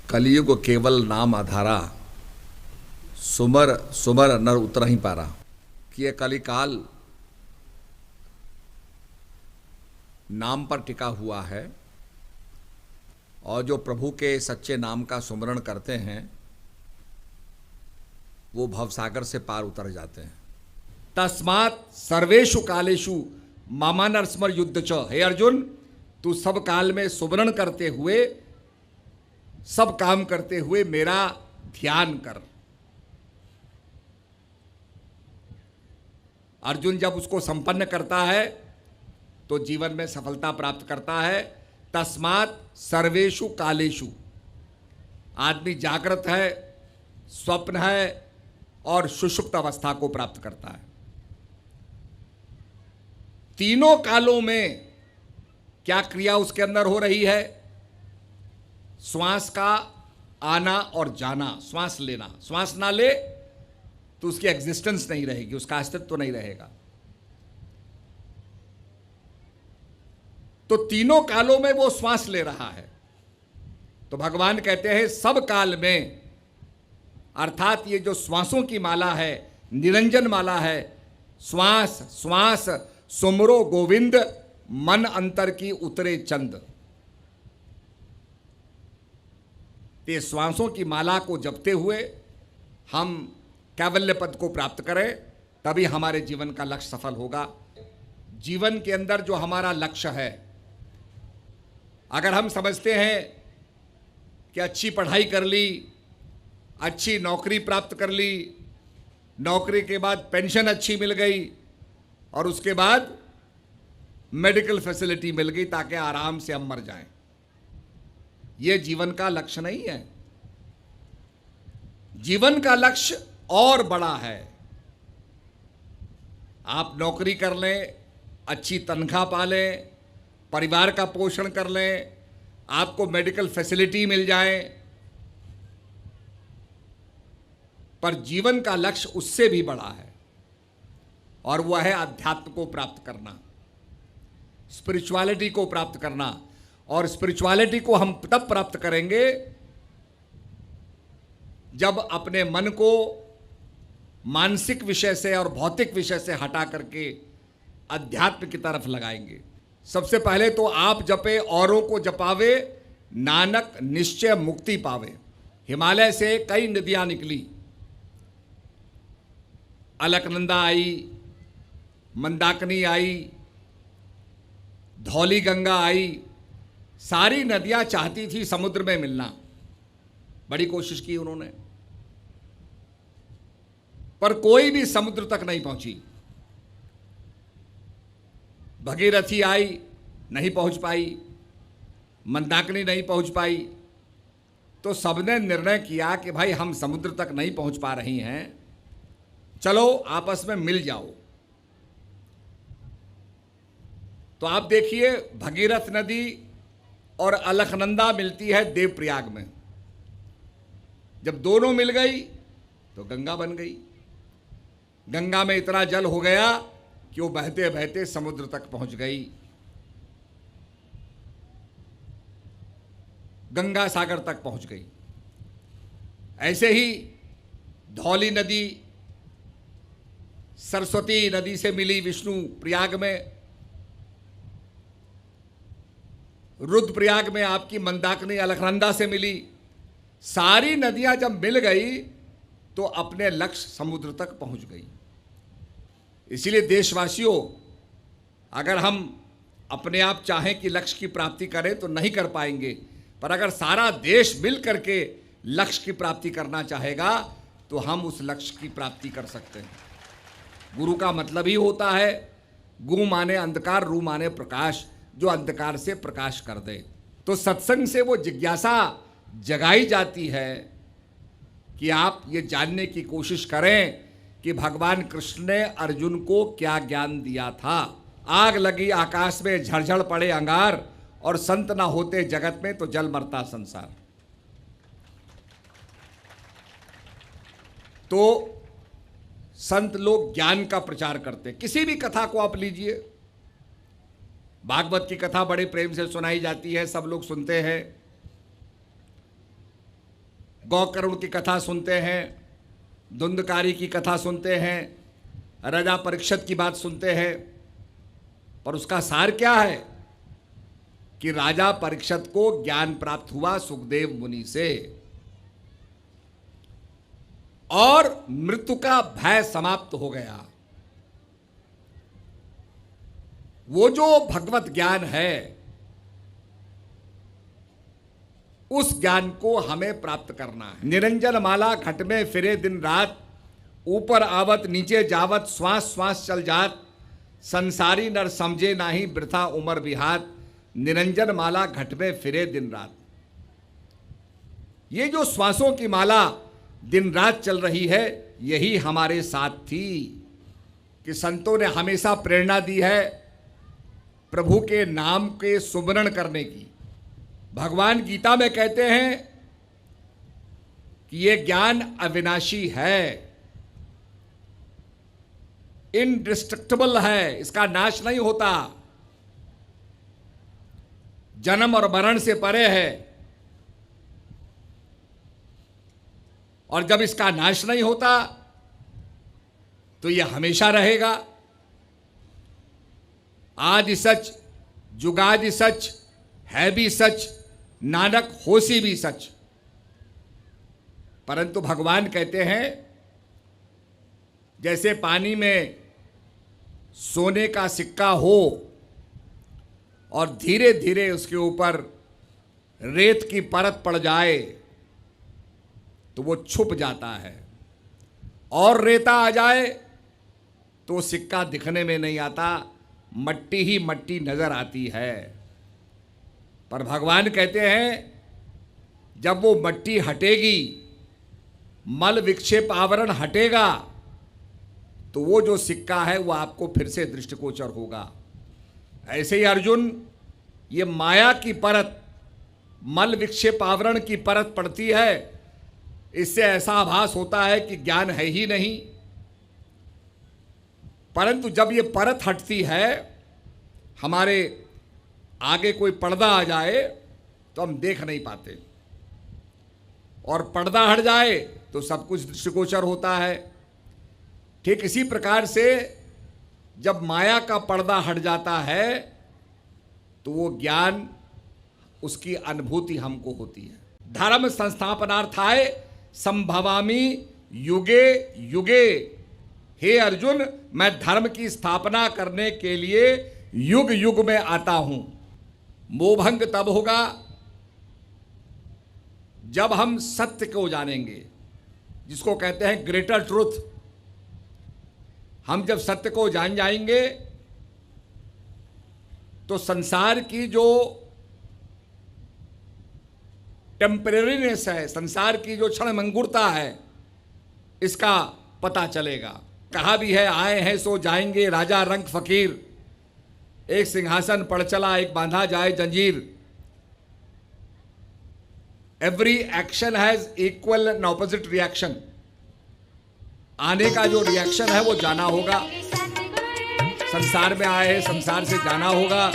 कलियुग केवल नाम आधारा, सुमर सुमर नर उतर ही पारा। कि यह कलिकाल नाम पर टिका हुआ है और जो प्रभु के सच्चे नाम का सुमरण करते हैं वो भवसागर से पार उतर जाते हैं। तस्मात् सर्वेषु कालेषु मामानरस्मर युद्ध च। हे अर्जुन, तू सब काल में सुमरण करते हुए, सब काम करते हुए मेरा ध्यान कर। अर्जुन जब उसको संपन्न करता है तो जीवन में सफलता प्राप्त करता है। तस्मात् सर्वेषु कालेषु, आदमी जागृत है, स्वप्न है और सुषुप्त अवस्था को प्राप्त करता है। तीनों कालों में क्या क्रिया उसके अंदर हो रही है? श्वास का आना और जाना, श्वास लेना। श्वास ना ले तो उसकी एग्जिस्टेंस नहीं रहेगी, उसका अस्तित्व नहीं रहेगा। तो तीनों कालों में वो श्वास ले रहा है। तो भगवान कहते हैं सब काल में, अर्थात ये जो श्वासों की माला है, निरंजन माला है, श्वास श्वास सुमरो गोविंद, मन अंतर की उतरे चंद। ये श्वासों की माला को जपते हुए हम कैवल्य पद को प्राप्त करें, तभी हमारे जीवन का लक्ष्य सफल होगा। जीवन के अंदर जो हमारा लक्ष्य है, अगर हम समझते हैं कि अच्छी पढ़ाई कर ली, अच्छी नौकरी प्राप्त कर ली, नौकरी के बाद पेंशन अच्छी मिल गई और उसके बाद मेडिकल फैसिलिटी मिल गई ताकि आराम से हम मर जाएं, यह जीवन का लक्ष्य नहीं है। जीवन का लक्ष्य और बड़ा है। आप नौकरी कर लें, अच्छी तनख्वाह पा लें, परिवार का पोषण कर लें, आपको मेडिकल फैसिलिटी मिल जाए, पर जीवन का लक्ष्य उससे भी बड़ा है और वह है अध्यात्म को प्राप्त करना, स्पिरिचुअलिटी को प्राप्त करना। और स्पिरिचुअलिटी को हम तब प्राप्त करेंगे जब अपने मन को मानसिक विषय से और भौतिक विषय से हटा करके अध्यात्म की तरफ लगाएंगे। सबसे पहले तो आप जपे औरों को जपावे, नानक निश्चय मुक्ति पावे। हिमालय से कई नदियां निकली, अलकनंदा आई, मंदाकिनी आई, धौली गंगा आई। सारी नदियां चाहती थी समुद्र में मिलना, बड़ी कोशिश की उन्होंने, पर कोई भी समुद्र तक नहीं पहुंची। भगीरथी आई, नहीं पहुंच पाई, मंदाकिनी नहीं पहुंच पाई। तो सबने निर्णय किया कि भाई हम समुद्र तक नहीं पहुंच पा रही हैं, चलो आपस में मिल जाओ। तो आप देखिए, भगीरथ नदी और अलकनंदा मिलती है देवप्रयाग में। जब दोनों मिल गई तो गंगा बन गई। गंगा में इतना जल हो गया कि वो बहते बहते समुद्र तक पहुंच गई, गंगा सागर तक पहुंच गई। ऐसे ही धौली नदी सरस्वती नदी से मिली विष्णु प्रयाग में, रुद्रप्रयाग में आपकी मंदाकिनी अलकनंदा से मिली। सारी नदियां जब मिल गई तो अपने लक्ष्य समुद्र तक पहुंच गई। इसीलिए देशवासियों, अगर हम अपने आप चाहें कि लक्ष्य की प्राप्ति करें तो नहीं कर पाएंगे, पर अगर सारा देश मिल करके लक्ष्य की प्राप्ति करना चाहेगा तो हम उस लक्ष्य की प्राप्ति कर सकते हैं। गुरु का मतलब ही होता है, गु माने अंधकार, रू माने प्रकाश, जो अंधकार से प्रकाश कर दे। तो सत्संग से वो जिज्ञासा जगाई जाती है कि आप ये जानने की कोशिश करें कि भगवान कृष्ण ने अर्जुन को क्या ज्ञान दिया था। आग लगी आकाश में, झड़झड़ पड़े अंगार, और संत ना होते जगत में तो जल मरता संसार। तो संत लोग ज्ञान का प्रचार करते। किसी भी कथा को आप लीजिए, भागवत की कथा बड़े प्रेम से सुनाई जाती है, सब लोग सुनते हैं। गौकरुण की कथा सुनते हैं, धुंधकारी की कथा सुनते हैं, राजा परीक्षित की बात सुनते हैं, पर उसका सार क्या है कि राजा परीक्षित को ज्ञान प्राप्त हुआ सुखदेव मुनि से और मृत्यु का भय समाप्त हो गया। वो जो भगवत ज्ञान है, उस ज्ञान को हमें प्राप्त करना है। निरंजन माला घट में फिरे दिन रात, ऊपर आवत नीचे जावत, श्वास श्वास चल जात, संसारी नर समझे नाही वृथा उमर विहात, निरंजन माला घट में फिरे दिन रात। ये जो श्वासों की माला दिन रात चल रही है, यही हमारे साथ थी कि संतों ने हमेशा प्रेरणा दी है प्रभु के नाम के सुमरण करने की। भगवान गीता में कहते हैं कि ये ज्ञान अविनाशी है, इनडिस्ट्रक्टिबल है, इसका नाश नहीं होता, जन्म और मरण से परे है। और जब इसका नाश नहीं होता तो यह हमेशा रहेगा। आदि सच, जुगादि सच, है भी सच, नानक होसी भी सच। परंतु भगवान कहते हैं जैसे पानी में सोने का सिक्का हो और धीरे धीरे उसके ऊपर रेत की परत पड़ जाए तो वो छुप जाता है, और रेता आ जाए तो सिक्का दिखने में नहीं आता, मट्टी ही मट्टी नजर आती है। पर भगवान कहते हैं जब वो मट्टी हटेगी, मल विक्षेप आवरण हटेगा, तो वो जो सिक्का है वो आपको फिर से दृष्टिगोचर होगा। ऐसे ही अर्जुन, ये माया की परत, मल विक्षेप आवरण की परत पड़ती है, इससे ऐसा आभास होता है कि ज्ञान है ही नहीं। परंतु जब ये परत हटती है, हमारे आगे कोई पर्दा आ जाए तो हम देख नहीं पाते, और पर्दा हट जाए तो सब कुछ दृष्टिगोचर होता है। ठीक इसी प्रकार से जब माया का पर्दा हट जाता है तो वो ज्ञान, उसकी अनुभूति हमको होती है। धर्म संस्थापनार्थाय संभवामि युगे युगे। हे अर्जुन, मैं धर्म की स्थापना करने के लिए युग युग में आता हूं। मोहभंग तब होगा जब हम सत्य को जानेंगे, जिसको कहते हैं ग्रेटर ट्रुथ। हम जब सत्य को जान जाएंगे तो संसार की जो टेम्परेरीनेस है, संसार की जो क्षणभंगुरता है, इसका पता चलेगा। कहा भी है, आए हैं सो जाएंगे राजा रंग फकीर, एक सिंहासन पड़ चला एक बांधा जाए जंजीर। Every action has equal and opposite reaction. आने का जो रिएक्शन है वो जाना होगा। संसार में आए हैं, संसार से जाना होगा।